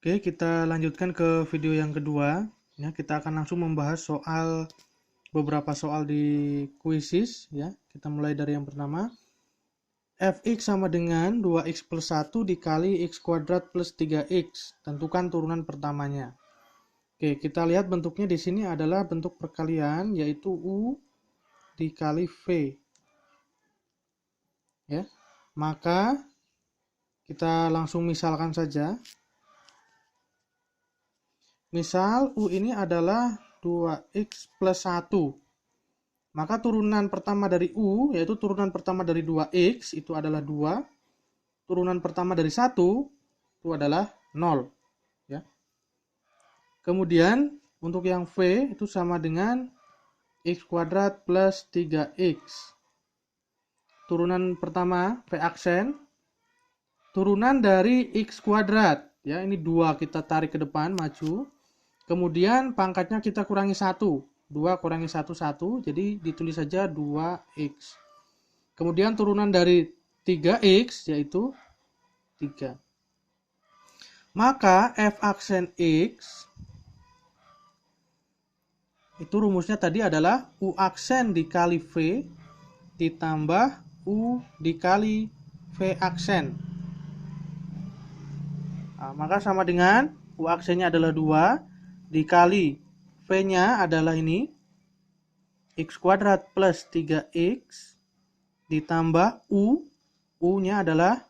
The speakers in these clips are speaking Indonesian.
Oke, kita lanjutkan ke video yang kedua. Ya, kita akan langsung membahas beberapa soal di kuisis. Ya, kita mulai dari yang pertama. Fx sama dengan 2x plus 1 dikali x kuadrat plus 3x. Tentukan turunan pertamanya. Oke, kita lihat bentuknya di sini adalah bentuk perkalian, yaitu u dikali v. Ya, maka kita langsung misalkan saja. Misal U ini adalah 2x plus 1. Maka turunan pertama dari U, yaitu turunan pertama dari 2x, itu adalah 2. Turunan pertama dari 1, itu adalah 0. Ya. Kemudian, untuk yang V, itu sama dengan x kuadrat plus 3x. Turunan pertama, V aksen. Turunan dari x kuadrat. Ya, ini 2 kita tarik ke depan, maju. Kemudian pangkatnya kita kurangi 1. 2 kurangi 1, 1. Jadi ditulis saja 2x. Kemudian turunan dari 3x yaitu 3. Maka f aksen x itu rumusnya tadi adalah u aksen dikali v ditambah u dikali v aksen. Nah, maka sama dengan u aksennya adalah 2 dikali V-nya adalah ini x kuadrat plus 3x ditambah U-nya adalah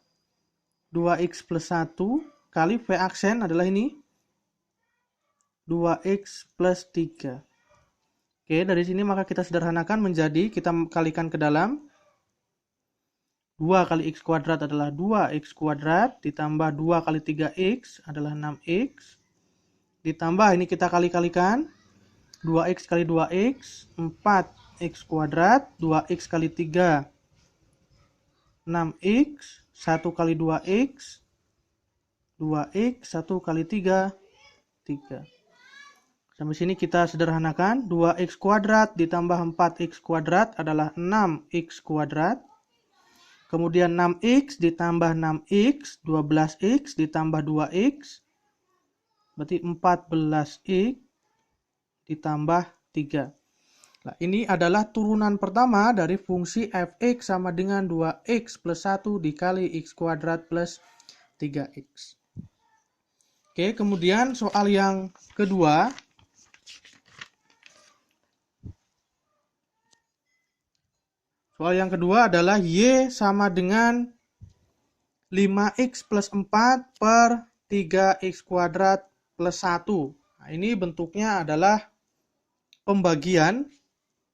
2x plus 1 kali V aksen adalah ini 2x plus 3. Oke, dari sini maka kita sederhanakan menjadi, kita kalikan ke dalam. 2 kali x kuadrat adalah 2x kuadrat ditambah 2 kali 3x adalah 6x. Ditambah ini kita kali-kalikan 2x kali 2x 4x kuadrat, 2x kali 3 6x, 1 kali 2x 2x, 1 kali 3 3. Sampai sini kita sederhanakan. 2x kuadrat ditambah 4x kuadrat adalah 6x kuadrat. Kemudian 6x ditambah 6x 12x ditambah 2x berarti 14x ditambah 3. Nah, ini adalah turunan pertama dari fungsi fx sama dengan 2x plus 1 dikali x kuadrat plus 3x. Oke, kemudian soal yang kedua. Soal yang kedua adalah y sama dengan 5x plus 4 per 3x kuadrat plus 1. Nah, ini bentuknya adalah pembagian,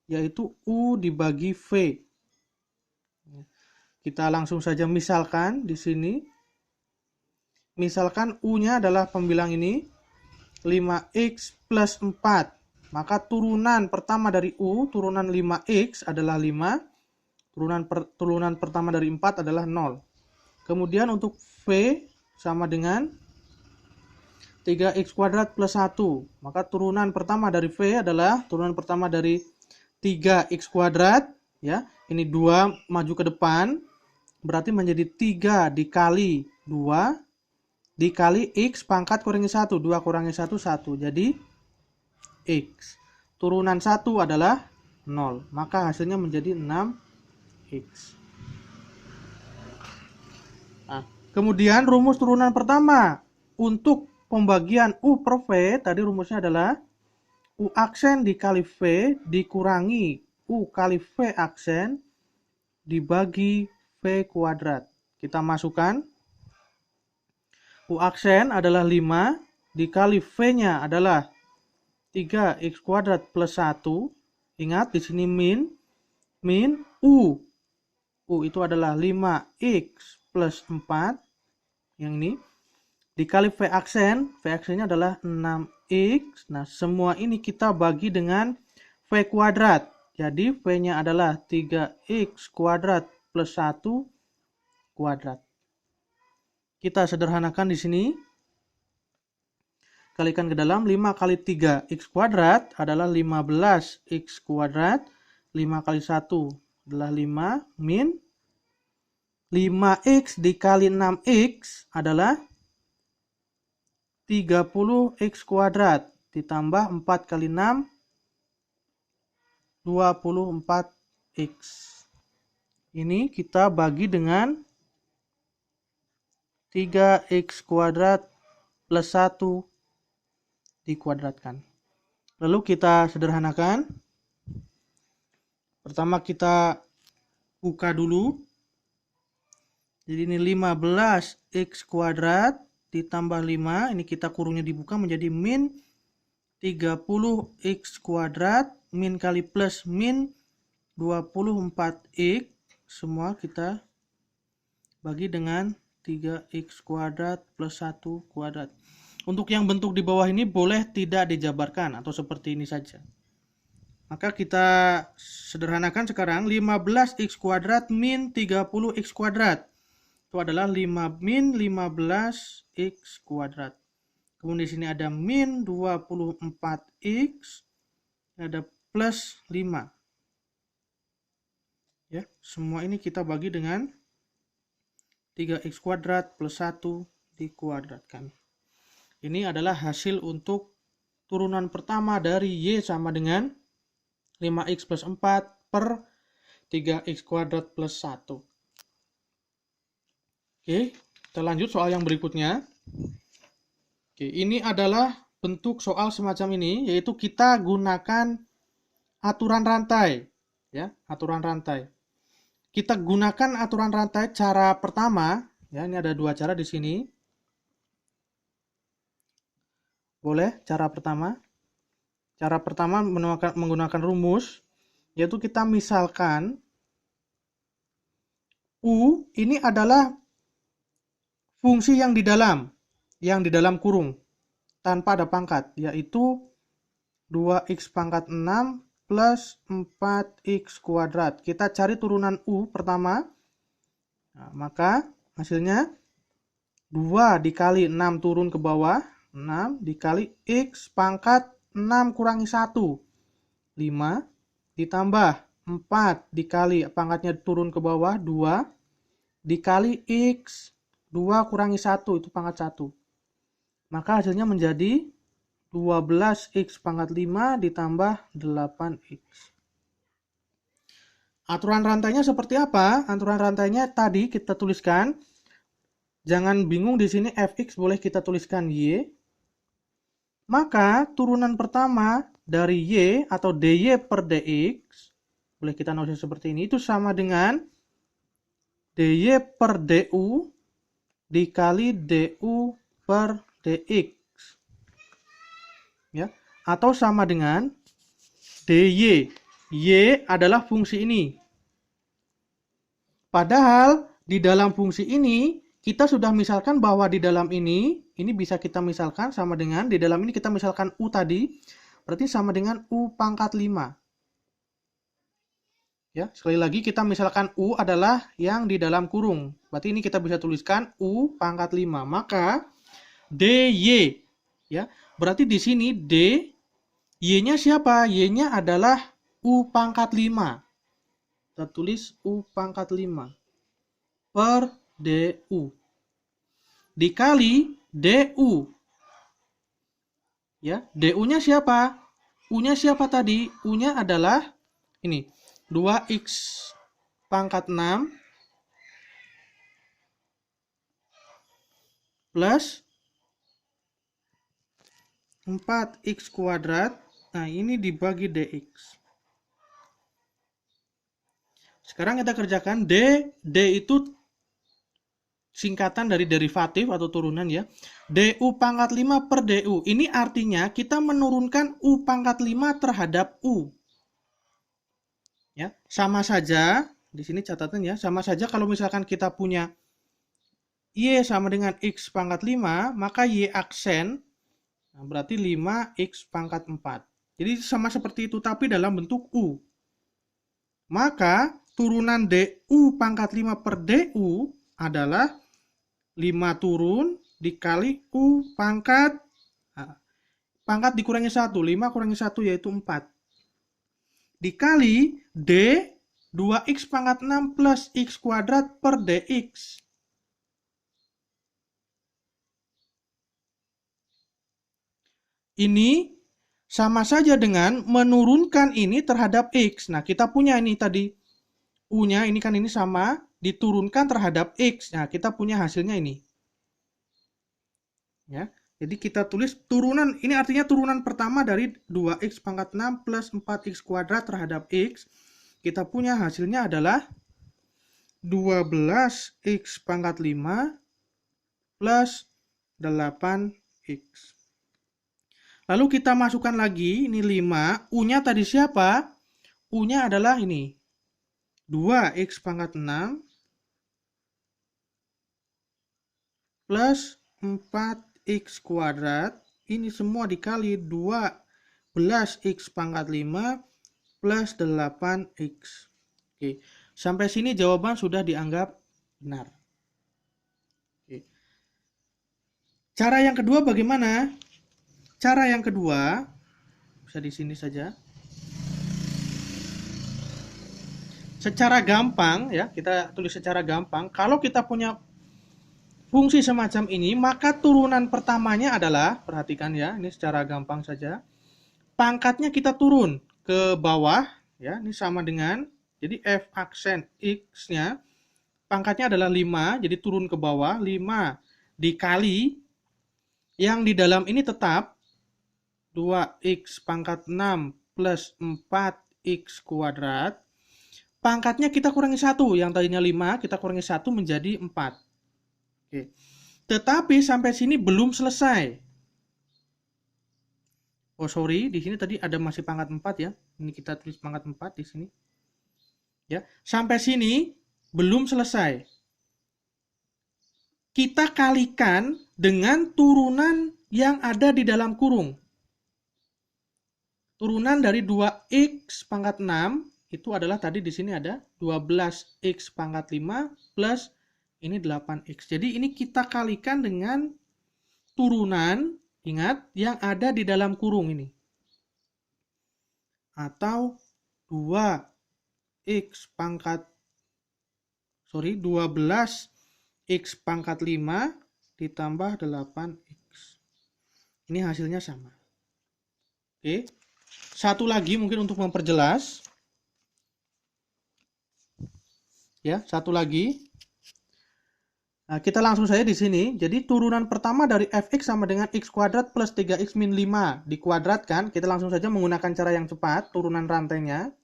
yaitu U dibagi V. Kita langsung saja misalkan di sini. Misalkan U-nya adalah pembilang ini 5x plus 4. Maka turunan pertama dari U, turunan 5x adalah 5. Turunan pertama dari 4 adalah 0. Kemudian untuk V sama dengan 3x kuadrat plus 1. Maka turunan pertama dari V adalah turunan pertama dari 3x kuadrat. Ya, ini 2 maju ke depan. Berarti menjadi 3 dikali 2 dikali x pangkat kurangi 1. 2 kurangi 1, 1. Jadi x. Turunan 1 adalah 0. Maka hasilnya menjadi 6x. Nah, kemudian rumus turunan pertama untuk pembagian U per V, tadi rumusnya adalah U aksen dikali V dikurangi U kali V aksen dibagi V kuadrat. Kita masukkan. U aksen adalah 5 dikali V-nya adalah 3x kuadrat plus 1. Ingat di sini min U. U itu adalah 5x plus 4. Yang ini dikali V aksen, V aksennya adalah 6x. Nah, semua ini kita bagi dengan V kuadrat. Jadi, V-nya adalah 3x kuadrat plus 1 kuadrat. Kita sederhanakan di sini. Kalikan ke dalam, 5 kali 3x kuadrat adalah 15x kuadrat. 5 kali 1 adalah 5 min 5x dikali 6x adalah 30x kuadrat ditambah 4 kali 6, 24x. Ini kita bagi dengan 3x kuadrat plus 1 dikuadratkan. Lalu kita sederhanakan. Pertama kita buka dulu. Jadi ini 15x kuadrat ditambah 5, ini kita kurungnya dibuka menjadi min 30x kuadrat, min kali plus min 24x, semua kita bagi dengan 3x kuadrat plus 1 kuadrat. Untuk yang bentuk di bawah ini boleh tidak dijabarkan atau seperti ini saja. Maka kita sederhanakan sekarang, 15x kuadrat min 30x kuadrat. Itu adalah min 15x kuadrat. Kemudian di sini ada min 24x, ada plus 5. Ya, semua ini kita bagi dengan 3x kuadrat plus 1 dikuadratkan. Ini adalah hasil untuk turunan pertama dari Y sama dengan 5x plus 4 per 3x kuadrat plus 1. Oke, kita lanjut soal yang berikutnya. Oke, ini adalah bentuk soal semacam ini, yaitu kita gunakan aturan rantai. Ya, aturan rantai. Kita gunakan aturan rantai cara pertama, ya, ini ada dua cara di sini. Boleh, cara pertama. Cara pertama menggunakan rumus, yaitu kita misalkan U ini adalah fungsi yang di dalam kurung tanpa ada pangkat, yaitu 2x pangkat 6 plus 4x kuadrat. Kita cari turunan U pertama. Nah, maka hasilnya 2 dikali 6 turun ke bawah, 6 dikali x pangkat 6 kurangi 1, 5 ditambah 4 dikali pangkatnya turun ke bawah, 2 dikali x 2 kurangi 1, itu pangkat 1. Maka hasilnya menjadi 12x pangkat 5 ditambah 8x. Aturan rantainya seperti apa? Aturan rantainya tadi kita tuliskan. Jangan bingung di sini fx boleh kita tuliskan y. Maka turunan pertama dari y atau dy per dx, boleh kita notis seperti ini, itu sama dengan dy per du dikali du per dx, ya, atau sama dengan dy. Y adalah fungsi ini. Padahal di dalam fungsi ini kita sudah misalkan bahwa di dalam ini bisa kita misalkan sama dengan, di dalam ini kita misalkan u tadi, berarti sama dengan u pangkat 5. Ya, sekali lagi kita misalkan U adalah yang di dalam kurung. Berarti ini kita bisa tuliskan U pangkat 5. Maka DY, ya. Berarti di sini D, Y-nya siapa? Y-nya adalah U pangkat 5. Kita tulis U pangkat 5 per DU. Dikali DU. Ya, DU-nya siapa? U-nya siapa tadi? U-nya adalah ini. 2x pangkat 6 plus 4x kuadrat. Nah, ini dibagi dx. Sekarang kita kerjakan d itu singkatan dari derivatif atau turunan, ya. Du pangkat 5 per du. Ini artinya kita menurunkan u pangkat 5 terhadap u. Ya, sama saja, di sini catatan ya, sama saja kalau misalkan kita punya y sama dengan x pangkat 5, maka y aksen, nah berarti 5x pangkat 4. Jadi sama seperti itu, tapi dalam bentuk u. Maka turunan du pangkat 5 per du adalah 5 turun dikali u pangkat, nah, pangkat dikurangi 1, 5 kurangi 1 yaitu 4. Dikali D 2x pangkat 6 plus x kuadrat per dx. Ini sama saja dengan menurunkan ini terhadap X. Nah, kita punya ini tadi. U-nya ini kan ini sama, diturunkan terhadap X. Nah, kita punya hasilnya ini. Ya. Jadi kita tulis turunan, ini artinya turunan pertama dari 2x pangkat 6 plus 4x kuadrat terhadap X. Kita punya hasilnya adalah 12x pangkat 5 plus 8x. Lalu kita masukkan lagi, ini 5, U-nya tadi siapa? U-nya adalah ini, 2x pangkat 6 plus 4x kuadrat. Ini semua dikali 12x pangkat 5 plus 8x. Oke, sampai sini jawaban sudah dianggap benar. Oke. Cara yang kedua bagaimana? Cara yang kedua, bisa di sini saja. Secara gampang, ya, kita tulis secara gampang. Kalau kita punya fungsi semacam ini, maka turunan pertamanya adalah, perhatikan ya, ini secara gampang saja. Pangkatnya kita turun ke bawah, ya, ini sama dengan, jadi f aksen x-nya, pangkatnya adalah 5, jadi turun ke bawah, 5 dikali, yang di dalam ini tetap, 2x pangkat 6 plus 4x kuadrat. Pangkatnya kita kurangi 1. Yang tadinya 5, kita kurangi 1 menjadi 4. Oke. Tetapi sampai sini belum selesai. Oh sorry, di sini tadi ada masih pangkat 4 ya. Ini kita tulis pangkat 4 di sini. Ya, sampai sini belum selesai. Kita kalikan dengan turunan yang ada di dalam kurung. Turunan dari 2x pangkat 6 itu adalah tadi di sini ada 12x pangkat 5 plus ini 8x. Jadi ini kita kalikan dengan turunan, ingat, yang ada di dalam kurung ini. Atau 12x pangkat 5 ditambah 8x. Ini hasilnya sama. Oke. Satu lagi mungkin untuk memperjelas. Ya, satu lagi. Nah, kita langsung saja di sini. Jadi turunan pertama dari fx sama dengan x kuadrat plus 3x min 5 dikuadratkan. Kita langsung saja menggunakan cara yang cepat, turunan rantainya.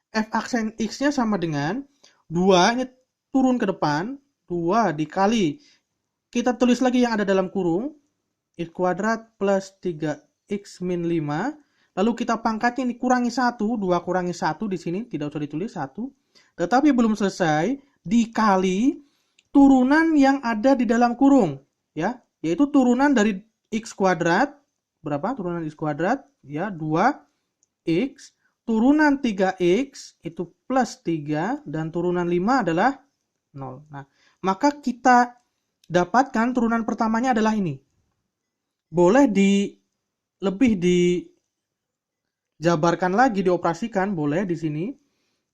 F aksen x-nya sama dengan 2, ini turun ke depan, 2 dikali. Kita tulis lagi yang ada dalam kurung, x kuadrat plus 3x min 5. Lalu kita pangkatnya ini kurangi 1, 2 kurangi 1 di sini, tidak usah ditulis 1. Tetapi belum selesai, dikali turunan yang ada di dalam kurung, ya, yaitu turunan dari x kuadrat, berapa turunan x kuadrat? Ya, 2x, turunan 3x itu plus 3, dan turunan 5 adalah 0. Nah, maka kita dapatkan turunan pertamanya adalah ini. Boleh lebih dijabarkan lagi, dioperasikan, boleh di sini.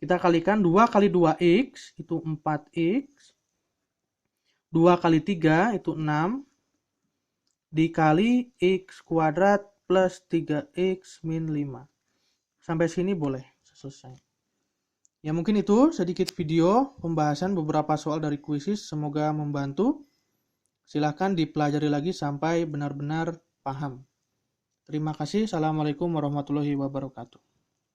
Kita kalikan 2 kali 2x itu 4x. 2 kali 3 itu 6 dikali x kuadrat plus 3x min 5. Sampai sini boleh selesai. Ya mungkin itu sedikit video pembahasan beberapa soal dari kuisis, semoga membantu. Silahkan dipelajari lagi sampai benar-benar paham. Terima kasih. Assalamualaikum warahmatullahi wabarakatuh.